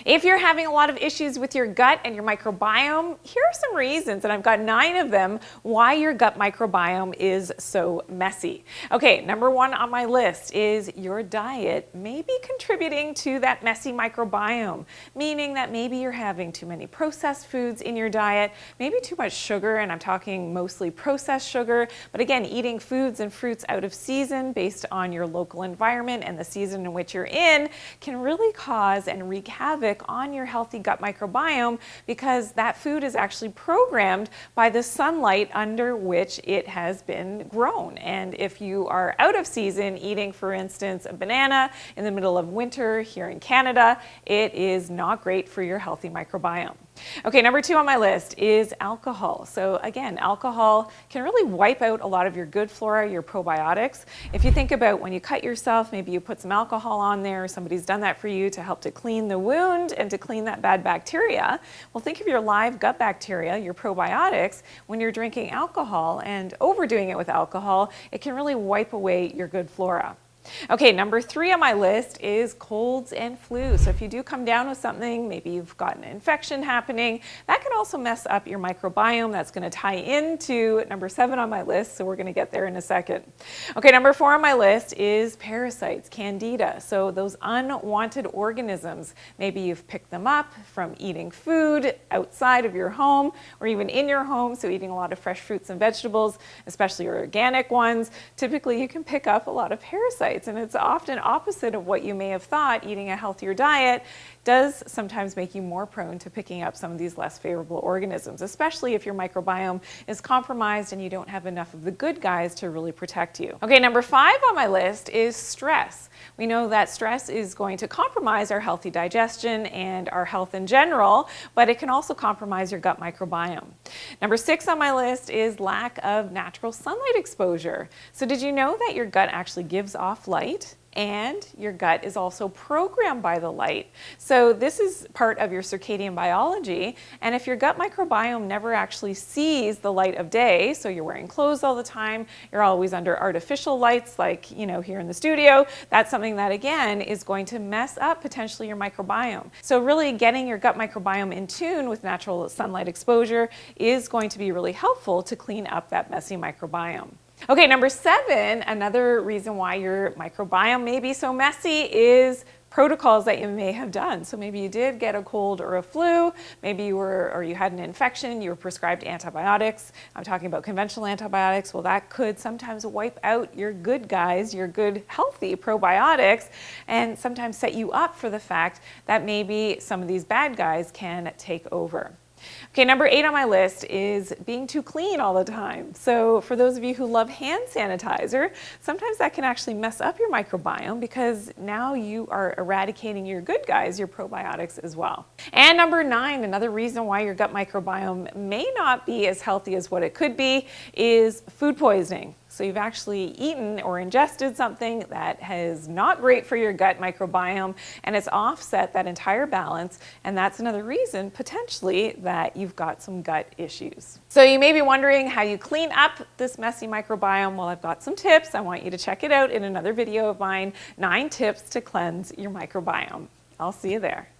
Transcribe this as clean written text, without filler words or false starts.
If you're having a lot of issues with your gut and your microbiome, here are some reasons, and I've got 9 of them, why your gut microbiome is so messy. Okay, number 1 on my list is your diet may be contributing to that messy microbiome, meaning that maybe you're having too many processed foods in your diet, maybe too much sugar, and I'm talking mostly processed sugar, but again, eating foods and fruits out of season based on your local environment and the season in which you're in can really cause and wreak havoc on your healthy gut microbiome because that food is actually programmed by the sunlight under which it has been grown. And if you are out of season eating, for instance, a banana in the middle of winter here in Canada, it is not great for your healthy microbiome. Okay, number 2 on my list is alcohol. So again, alcohol can really wipe out a lot of your good flora, your probiotics. If you think about when you cut yourself, maybe you put some alcohol on there, somebody's done that for you to help to clean the wound and to clean that bad bacteria. Well, think of your live gut bacteria, your probiotics. When you're drinking alcohol and overdoing it with alcohol, it can really wipe away your good flora. Okay, number 3 on my list is colds and flu. So if you do come down with something, maybe you've got an infection happening, that can also mess up your microbiome. That's going to tie into number 7 on my list, so we're going to get there in a second. Okay, number 4 on my list is parasites, Candida. So those unwanted organisms, maybe you've picked them up from eating food outside of your home or even in your home, so eating a lot of fresh fruits and vegetables, especially your organic ones. Typically you can pick up a lot of parasites. And it's often opposite of what you may have thought. Eating a healthier diet does sometimes make you more prone to picking up some of these less favorable organisms, especially if your microbiome is compromised and you don't have enough of the good guys to really protect you. Okay, number 5 on my list is stress. We know that stress is going to compromise our healthy digestion and our health in general, but it can also compromise your gut microbiome. Number 6 on my list is lack of natural sunlight exposure. So did you know that your gut actually gives off light? And your gut is also programmed by the light. So this is part of your circadian biology. And if your gut microbiome never actually sees the light of day, so you're wearing clothes all the time, you're always under artificial lights like, here in the studio, that's something that again is going to mess up potentially your microbiome. So really getting your gut microbiome in tune with natural sunlight exposure is going to be really helpful to clean up that messy microbiome. Okay, number 7, another reason why your microbiome may be so messy is protocols that you may have done. So maybe you did get a cold or a flu, maybe you had an infection, you were prescribed antibiotics. I'm talking about conventional antibiotics. Well, that could sometimes wipe out your good guys, your good healthy probiotics, and sometimes set you up for the fact that maybe some of these bad guys can take over. Okay, number 8 on my list is being too clean all the time. So for those of you who love hand sanitizer, sometimes that can actually mess up your microbiome because now you are eradicating your good guys, your probiotics as well. And number 9, another reason why your gut microbiome may not be as healthy as what it could be is food poisoning. So you've actually eaten or ingested something that is not great for your gut microbiome and it's offset that entire balance, and that's another reason potentially that you've got some gut issues. So you may be wondering how you clean up this messy microbiome. Well, I've got some tips. I want you to check it out in another video of mine, 9 tips to cleanse your microbiome. I'll see you there.